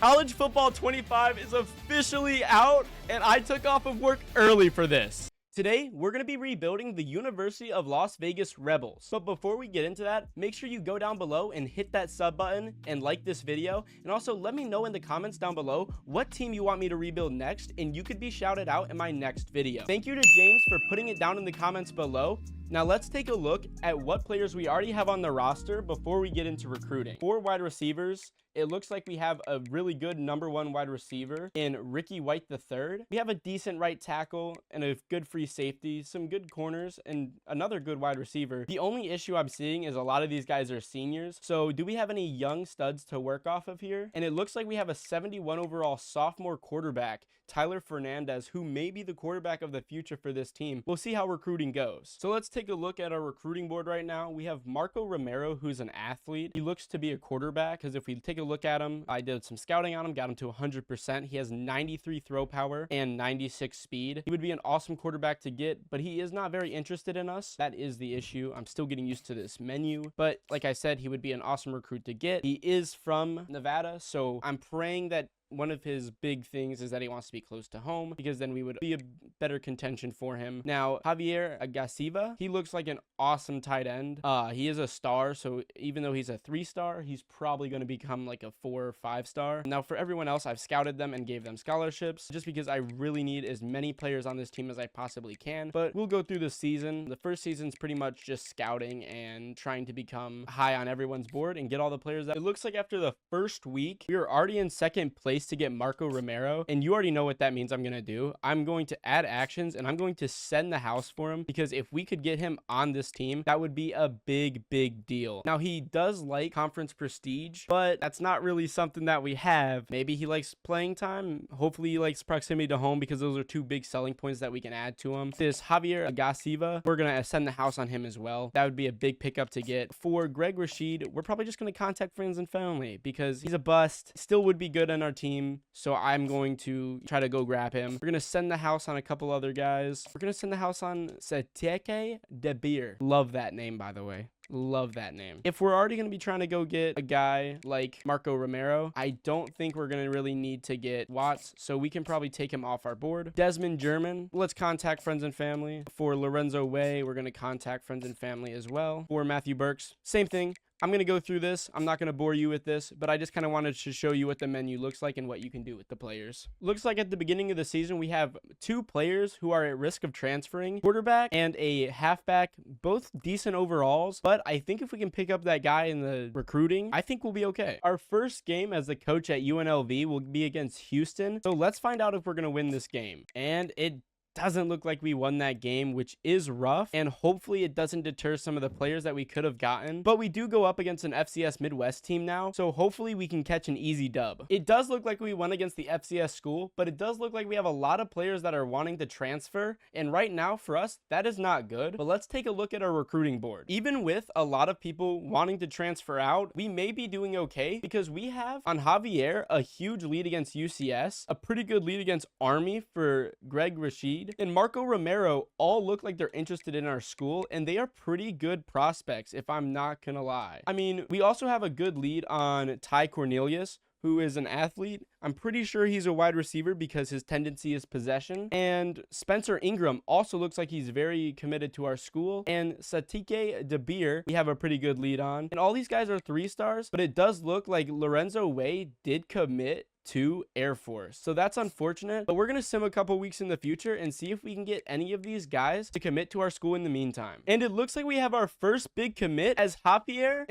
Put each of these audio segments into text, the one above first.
College Football 25 is officially out, and I took off of work early for this. Today, we're going to be rebuilding the University of Las Vegas Rebels. But before we get into that, make sure you go down below and hit that sub button and like this video. And also let me know in the comments down below what team you want me to rebuild next, and you could be shouted out in my next video. Thank you to James for putting it down in the comments below. Now let's take a look at what players we already have on the roster before we get into recruiting. 4 wide receivers. It looks like we have a really good #1 wide receiver in Ricky White III. We have a decent right tackle and a good free safety, some good corners, and another good wide receiver. The only issue I'm seeing is a lot of these guys are seniors. So do we have any young studs to work off of here? And it looks like we have a 71 overall sophomore quarterback, Tyler Fernandez, who may be the quarterback of the future for this team. We'll see how recruiting goes. So let's take a look at our recruiting board right now. We have Marco Romero, who's an athlete. He looks to be a quarterback because if we take a look at him, I did some scouting on him, got him to 100%. He has 93 throw power and 96 speed. He would be an awesome quarterback to get, but he is not very interested in us. That is the issue. I'm still getting used to this menu, but like I said, he would be an awesome recruit to get. He is from Nevada, so I'm praying that one of his big things is that he wants to be close to home, because then we would be a better contention for him. Now, Javier Agasiva, he looks like an awesome tight end. He is a star, so even though he's a 3-star, he's probably going to become like a 4 or 5-star. Now, for everyone else, I've scouted them and gave them scholarships just because I really need as many players on this team as I possibly can. But we'll go through the season. The first season's pretty much just scouting and trying to become high on everyone's board and get all the players that. It looks like after the first week, we are already in second place to get Marco Romero, and you already know what that means. I'm gonna do, I'm going to add actions and I'm going to send the house for him, because if we could get him on this team, that would be a big deal. Now, he does like conference prestige, but that's not really something that we have. Maybe he likes playing time. Hopefully he likes proximity to home, because those are 2 big selling points that we can add to him. This Javier Agasiva, we're gonna send the house on him as well. That would be a big pickup to get. For Greg Rashid, we're probably just gonna contact friends and family, because he's a bust, still would be good on our team. So I'm going to try to go grab him. We're going to send the house on a couple other guys. We're going to send the house on Satike DeBeer. Love that name, by the way. Love that name. If we're already going to be trying to go get a guy like Marco Romero, I don't think we're going to really need to get Watts, so we can probably take him off our board. Desmond German, let's contact friends and family. For Lorenzo Way, we're going to contact friends and family as well. For Matthew Burks, same thing. I'm going to go through this. I'm not going to bore you with this, but I just kind of wanted to show you what the menu looks like and what you can do with the players. Looks like at the beginning of the season, we have 2 players who are at risk of transferring, quarterback and a halfback, both decent overalls. But I think if we can pick up that guy in the recruiting, I think we'll be okay. Our first game as the coach at UNLV will be against Houston. So let's find out if we're going to win this game. And it doesn't look like we won that game, which is rough, and hopefully it doesn't deter some of the players that we could have gotten. But we do go up against an FCS Midwest team now, so hopefully we can catch an easy dub. It does look like we won against the FCS school, but it does look like we have a lot of players that are wanting to transfer, and right now for us that is not good. But let's take a look at our recruiting board. Even with a lot of people wanting to transfer out, we may be doing okay, because we have on Javier a huge lead against UCS, a pretty good lead against Army for Greg Rashid, and Marco Romero all look like they're interested in our school, and they are pretty good prospects, if I'm not gonna lie. I mean, we also have a good lead on Ty Cornelius, who is an athlete. I'm pretty sure he's a wide receiver because his tendency is possession. And Spencer Ingram also looks like he's very committed to our school. And Satike DeBeer, we have a pretty good lead on. And all these guys are 3-stars, but it does look like Lorenzo Way did commit to Air Force. So that's unfortunate, but we're going to sim a couple weeks in the future and see if we can get any of these guys to commit to our school in the meantime. And it looks like we have our first big commit as Javier.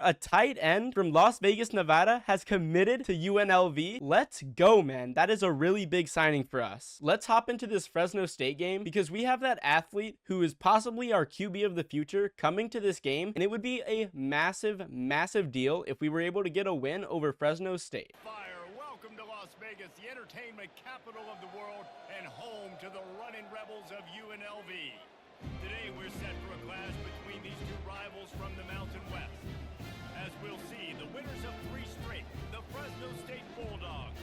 A tight end from Las Vegas, Nevada, has committed to UNLV. Let's go, man. That is a really big signing for us. Let's hop into this Fresno State game, because we have that athlete who is possibly our QB of the future coming to this game, and it would be a massive deal if we were able to get a win over Fresno State. Welcome to Las Vegas, the entertainment capital of the world and home to the running rebels of UNLV. Today we're set for a clash between these 2 rivals from the Mountain West. As we'll see, the winners of 3 straight, the Fresno State Bulldogs,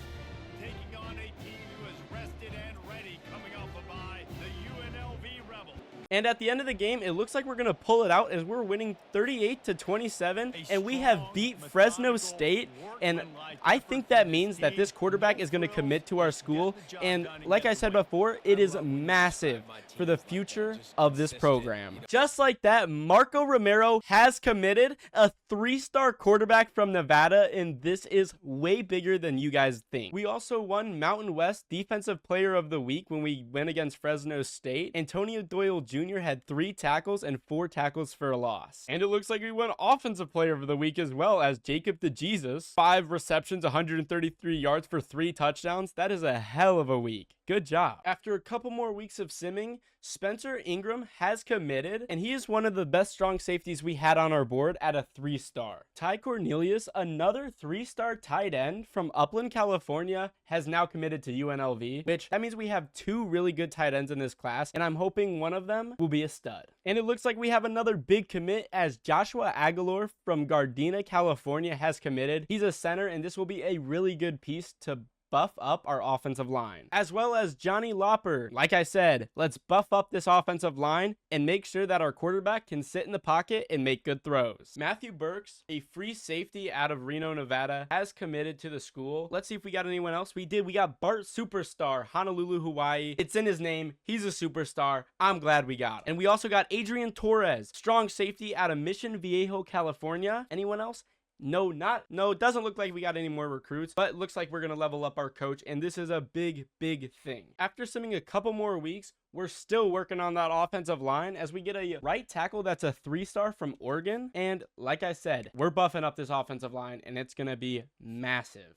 taking on a team who is rested and ready coming off a bye, the UNLV Rebels. And at the end of the game, it looks like we're going to pull it out as we're winning 38-27, and we have beat Fresno State. And I think that means that this quarterback is going to commit to our school. And like I said before, it is massive for the future of this program. Just like that, Marco Romero has committed, a 3-star quarterback from Nevada, and this is way bigger than you guys think. We also won Mountain West Defensive Player of the Week when we went against Fresno State. Antonio Doyle Jr. had 3 tackles and 4 tackles for a loss. And it looks like we won Offensive Player of the Week as well, as Jacob DeJesus, 5 receptions, 133 yards for 3 touchdowns. That is a hell of a week. Good job. After a couple more weeks of simming, Spencer Ingram has committed, and he is one of the best strong safeties we had on our board at a 3-star. Ty Cornelius, another 3-star tight end from Upland, California, has now committed to UNLV, which that means we have 2 really good tight ends in this class, and I'm hoping one of them will be a stud. And it looks like we have another big commit, as Joshua Aguilar from Gardena, California has committed. He's a center, and this will be a really good piece to buff up our offensive line, as well as Johnny Lopper. Like I said, let's buff up this offensive line and make sure that our quarterback can sit in the pocket and make good throws. Matthew Burks, a free safety out of Reno, Nevada, has committed to the school. Let's see if we got anyone else. We did. We got Bart Superstar, Honolulu, Hawaii. It's in his name. He's a superstar. I'm glad we got him. And we also got Adrian Torres, strong safety out of Mission Viejo, California. Anyone else? No, it doesn't look like we got any more recruits, but it looks like we're going to level up our coach, and this is a big thing. After simming a couple more weeks, we're still working on that offensive line as we get a right tackle that's a 3-star from Oregon. And like I said, we're buffing up this offensive line, and it's going to be massive.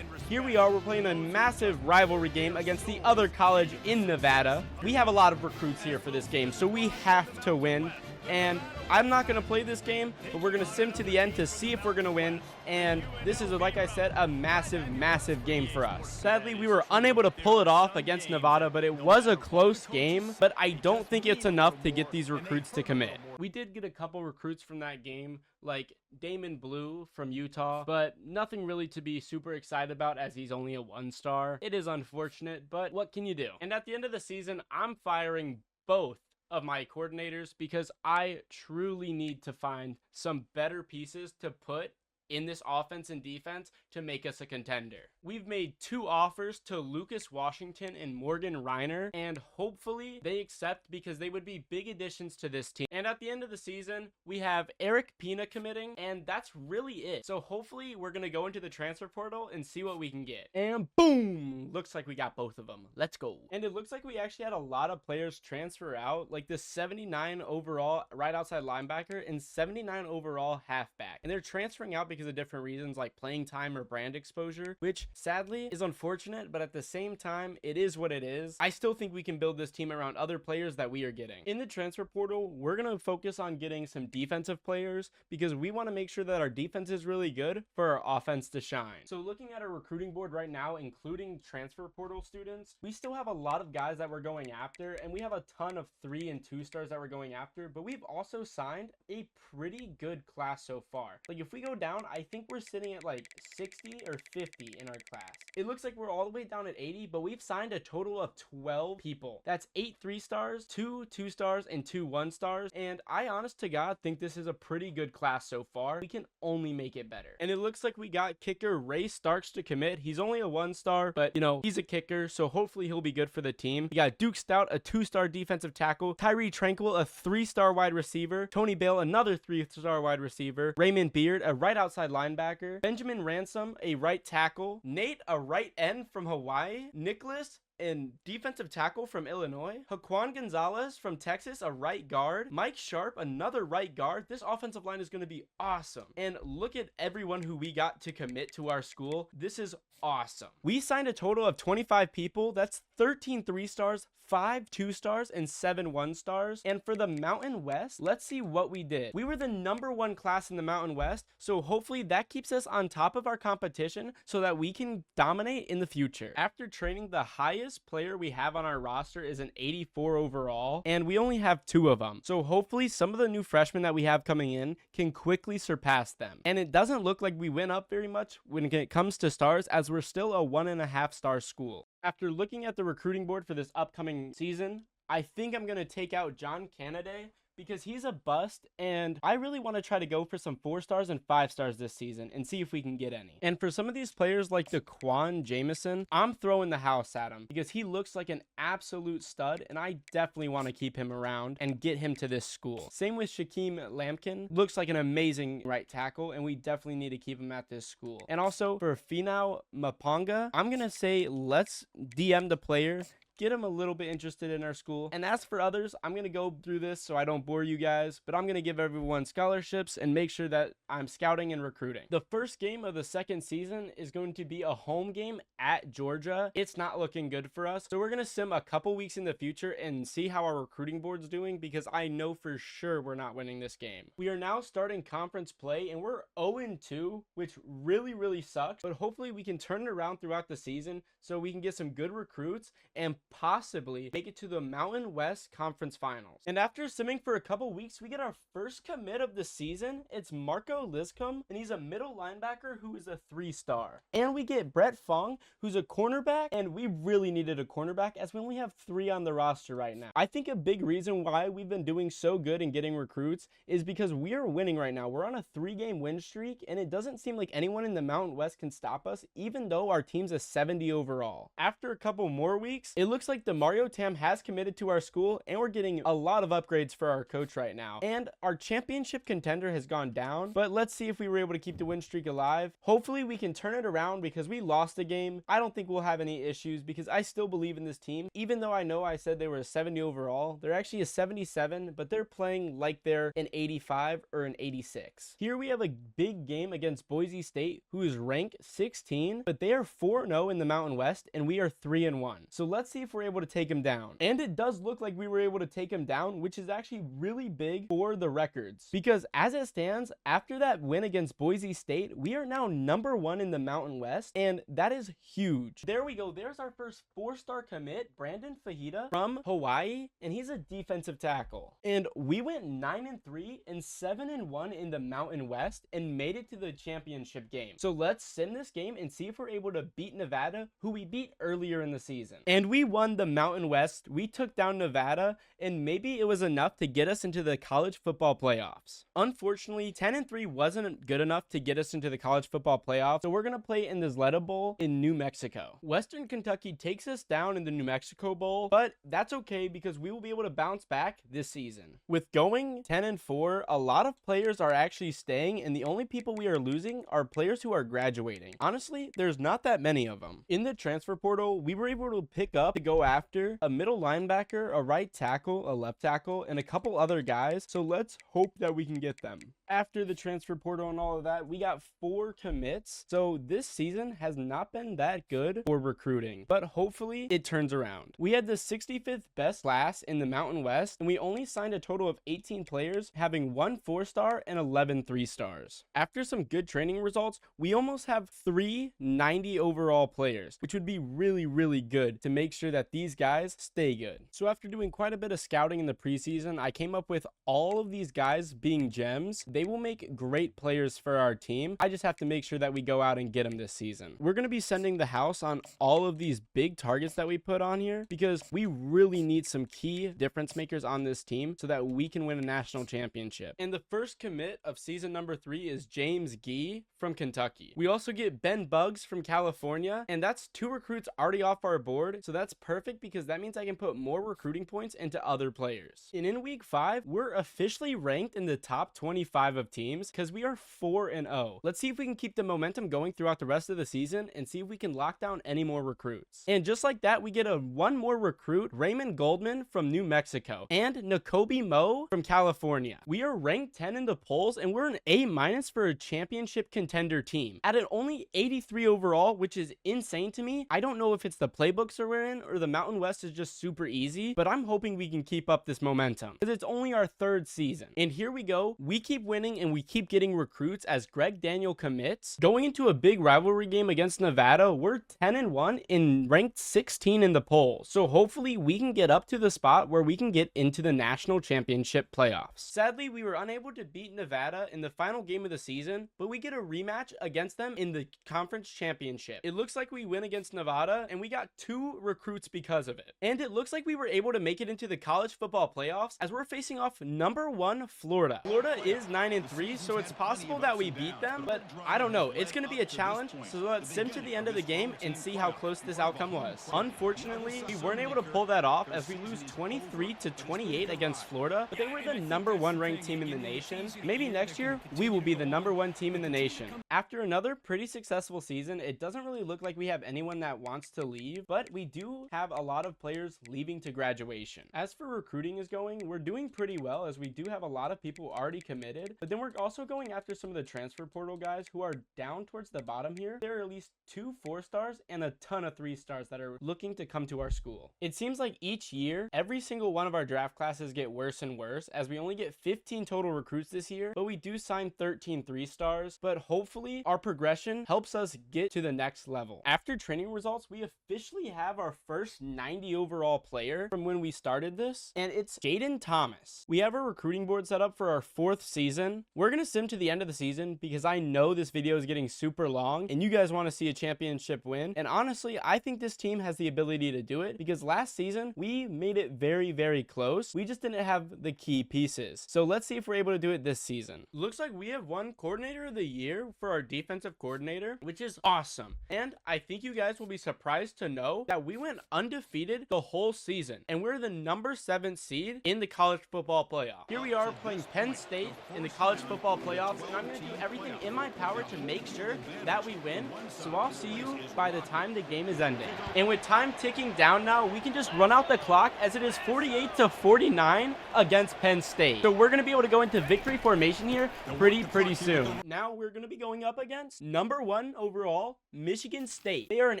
Here we are, we're playing a massive rivalry game against the other college in Nevada. We have a lot of recruits here for this game, so we have to win. And I'm not going to play this game, but we're going to sim to the end to see if we're going to win. And this is, like I said, a massive game for us. Sadly, we were unable to pull it off against Nevada, but it was a close game. But I don't think it's enough to get these recruits to commit. We did get a couple recruits from that game, like Damon Blue from Utah, but nothing really to be super excited about as he's only a 1-star. It is unfortunate, but what can you do? And at the end of the season, I'm firing both of my coordinators because I truly need to find some better pieces to put in this offense and defense to make us a contender. We've made 2 offers to Lucas Washington and Morgan Reiner, and hopefully they accept because they would be big additions to this team. And at the end of the season, we have Eric Pina committing, and that's really it. So hopefully we're going to go into the transfer portal and see what we can get. And boom! Looks like we got both of them. Let's go. And it looks like we actually had a lot of players transfer out, like the 79 overall right outside linebacker and 79 overall halfback. And they're transferring out because of different reasons, like playing time or brand exposure, which sadly is unfortunate, but at the same time, it is what it is. I still think we can build this team around other players that we are getting. In the transfer portal, we're going to focus on getting some defensive players because we want to make sure that our defense is really good for our offense to shine. So looking at our recruiting board right now, including transfer portal students, we still have a lot of guys that we're going after, and we have a ton of 3 and 2 stars that we're going after, but we've also signed a pretty good class so far. Like if we go down, I think we're sitting at like 60 or 50 in our class. It looks like we're all the way down at 80, but we've signed a total of 12 people. That's 8 3-stars, 2 2-stars, and 2 1-stars. And I, honest to God, think this is a pretty good class so far. We can only make it better. And it looks like we got kicker Ray Starks to commit. He's only a 1-star, but you know, he's a kicker, so hopefully he'll be good for the team. We got Duke Stout, a 2-star defensive tackle. Tyree Tranquil, a 3-star wide receiver. Tony Bale, another 3-star wide receiver. Raymond Beard, a right outside linebacker. Benjamin Ransom, a right tackle. Nate, a right end from Hawaii. Nicholas, and defensive tackle from Illinois. Jaquan Gonzalez from Texas, a right guard. Mike Sharp, another right guard. This offensive line is going to be awesome. And look at everyone who we got to commit to our school. This is awesome. We signed a total of 25 people. That's 13 3-stars, 5 2-stars, and 7 1-stars. And for the Mountain West, let's see what we did. We were the #1 class in the Mountain West, so hopefully that keeps us on top of our competition so that we can dominate in the future. After training, the highest player we have on our roster is an 84 overall, and we only have 2 of them. So hopefully some of the new freshmen that we have coming in can quickly surpass them. And it doesn't look like we went up very much when it comes to stars, as we're still a 1.5-star school. After looking at the recruiting board for this upcoming season, I think I'm going to take out John Canady because he's a bust, and I really want to try to go for some 4 stars and 5 stars this season and see if we can get any. And for some of these players like Daquan Jameson, I'm throwing the house at him because he looks like an absolute stud, and I definitely want to keep him around and get him to this school. Same with Shaquem Lampkin, looks like an amazing right tackle, and we definitely need to keep him at this school. And also for Finau Maponga, I'm going to say let's DM the player, get them a little bit interested in our school. And as for others, I'm going to go through this so I don't bore you guys, but I'm going to give everyone scholarships and make sure that I'm scouting and recruiting. The first game of the second season is going to be a home game at Georgia. It's not looking good for us. So we're going to sim a couple weeks in the future and see how our recruiting board's doing, because I know for sure we're not winning this game. We are now starting conference play and we're 0-2, which really sucks, but hopefully we can turn it around throughout the season so we can get some good recruits and possibly make it to the Mountain West Conference Finals. And after simming for a couple weeks, we get our first commit of the season. It's Marco Liscombe, and he's a middle linebacker who is a 3-star. And we get Brett Fong, who's a cornerback, and we really needed a cornerback as we only have 3 on the roster right now. I think a big reason why we've been doing so good in getting recruits is because we are winning right now. We're on a 3-game win streak, and it doesn't seem like anyone in the Mountain West can stop us, even though our team's a 70 overall. After a couple more weeks, it looks like Demario Tam has committed to our school, and we're getting a lot of upgrades for our coach right now. And our championship contender has gone down, but let's see if we were able to keep the win streak alive. Hopefully we can turn it around because we lost a game. I don't think we'll have any issues because I still believe in this team. Even though I know I said they were a 70 overall, they're actually a 77, but they're playing like they're an 85 or an 86. Here we have a big game against Boise State, who is ranked 16, but they are 4-0 in the Mountain West, and we are 3-1. So let's see if we're able to take him down. And it does look like we were able to take him down, which is actually really big for the records, because as it stands, after that win against Boise State, we are now #1 in the Mountain West, and that is huge. There we go. There's our first 4-star commit, Brandon Fajita from Hawaii, and he's a defensive tackle. And we went 9-3 and 7-1 in the Mountain West and made it to the championship game. So let's sim this game and see if we're able to beat Nevada, who we beat earlier in the season. And we won the Mountain West. We took down Nevada, and maybe it was enough to get us into the college football playoffs. Unfortunately, 10-3 wasn't good enough to get us into the college football playoffs, so we're going to play in the Zleta Bowl in New Mexico. Western Kentucky takes us down in the New Mexico Bowl, but that's okay because we will be able to bounce back this season. With going 10-4, a lot of players are actually staying, and the only people we are losing are players who are graduating. Honestly, there's not that many of them. In the transfer portal, we were able to pick up to go after a middle linebacker, a right tackle, a left tackle, and a couple other guys, so let's hope that we can get them. After the transfer portal and all of that, we got 4 commits, so this season has not been that good for recruiting, but hopefully it turns around. We had the 65th best class in the Mountain West, and we only signed a total of 18 players, having 1 4-star and 11 3-stars. After some good training results, we almost have 3 90 overall players, which would be really good to make sure that these guys stay good. So after doing quite a bit of scouting in the preseason, I came up with all of these guys being gems. They will make great players for our team. I just have to make sure that we go out and get them this season. We're going to be sending the house on all of these big targets that we put on here because we really need some key difference makers on this team so that we can win a national championship. And the first commit of season number 3 is James Gee from Kentucky. We also get Ben Buggs from California, and that's 2 recruits already off our board, so that's perfect because that means I can put more recruiting points into other players. And in week 5, we're officially ranked in the top 25 of teams because we are 4-0. Let's see if we can keep the momentum going throughout the rest of the season and see if we can lock down any more recruits. And just like that, we get one more recruit, Raymond Goldman from New Mexico, and Nakobe Moe from California. We are ranked 10 in the polls, and we're an A- for a championship contender team at an only 83 overall, which is insane to me. I don't know if it's the playbooks that we're in or the Mountain West is just super easy, but I'm hoping we can keep up this momentum because it's only our 3rd season. And here we go. We keep winning winning and we keep getting recruits as Greg Daniel commits. Going into a big rivalry game against Nevada, we're 10-1 and ranked 16 in the poll. So hopefully we can get up to the spot where we can get into the national championship playoffs. Sadly, we were unable to beat Nevada in the final game of the season, but we get a rematch against them in the conference championship. It looks like we win against Nevada and we got 2 recruits because of it. And it looks like we were able to make it into the college football playoffs as we're facing off number 1 Florida. Florida is 9-3, so it's possible that we beat them, but I don't know. It's going to be a challenge, so let's sim to the end of the game and see how close this outcome was. Unfortunately, we weren't able to pull that off as we lose 23-28 against Florida, but they were the number 1 ranked team in the nation. Maybe next year, we will be the number 1 team in the nation. After another pretty successful season, it doesn't really look like we have anyone that wants to leave, but we do have a lot of players leaving to graduation. As for recruiting is going, we're doing pretty well as we do have a lot of people already committed, but then we're also going after some of the transfer portal guys who are down towards the bottom here. There are at least 2 4-stars and a ton of 3-stars that are looking to come to our school. It seems like each year, every single one of our draft classes get worse and worse as we only get 15 total recruits this year, but we do sign 13 3-stars, but hopefully our progression helps us get to the next level. After training results, we officially have our first 90 overall player from when we started this, and it's Jaden Thomas. We have a recruiting board set up for our 4th season. We're gonna sim to the end of the season because I know this video is getting super long and you guys want to see a championship win, and honestly I think this team has the ability to do it because last season we made it very close. We just didn't have the key pieces. So let's see if we're able to do it this season. Looks like we have won coordinator of the year for our defensive coordinator, which is awesome. And I think you guys will be surprised to know that we went undefeated the whole season and we're the number 7 seed in the college football playoff. Here we are playing Penn State in the college football playoffs, and I'm going to do everything in my power to make sure that we win. So I'll see you by the time the game is ending. And with time ticking down now, we can just run out the clock as it is 48-49 against Penn State. So we're going to be able to go into victory formation here pretty soon. Now we're going to be going up against number 1 overall, Michigan State. They are an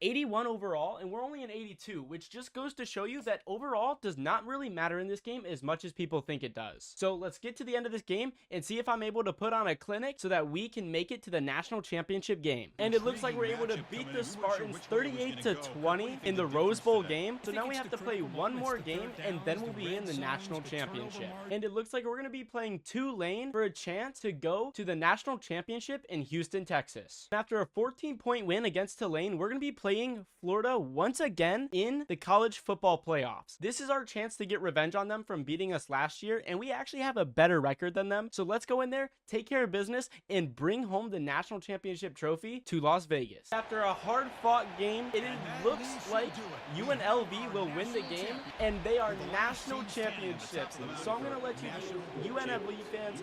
81 overall and we're only an 82, which just goes to show you that overall does not really matter in this game as much as people think it does. So let's get to the end of this game and see if I'm able to put on a clinic so that we can make it to the national championship game. And it looks like we're able to beat the Spartans 38-20 in the Rose Bowl game. So now we have to play one more game and then we'll be in the national championship. And it looks like we're going to be playing Tulane for a chance to go to the national championship in Houston, Texas. After a 14-point win against Tulane, we're going to be playing Florida once again in the college football playoffs. This is our chance to get revenge on them from beating us last year, and we actually have a better record than them. So let's go in there, take care of business, and bring home the national championship trophy to Las Vegas. After a hard-fought game, it looks like UNLV will win the game, and they are national championships. So I'm going to let you UNLV fans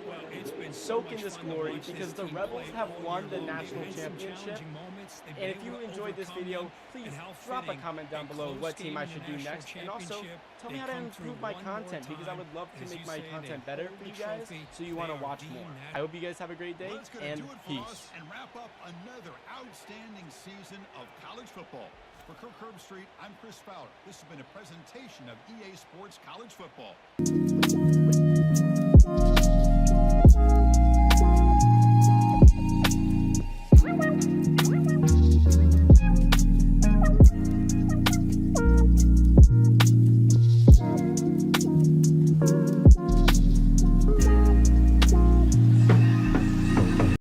soak in this glory because the Rebels have won the national championship. And if you enjoyed this video, please drop a comment down below what team I should do next, and also tell me how to improve my content because I would love to make my content better for you guys so you want to watch more. I hope you guys have a great day, and peace. And wrap up another outstanding season of college football. For Kirk Herbstreit, I'm Chris Fowler. This has been a presentation of EA Sports College Football.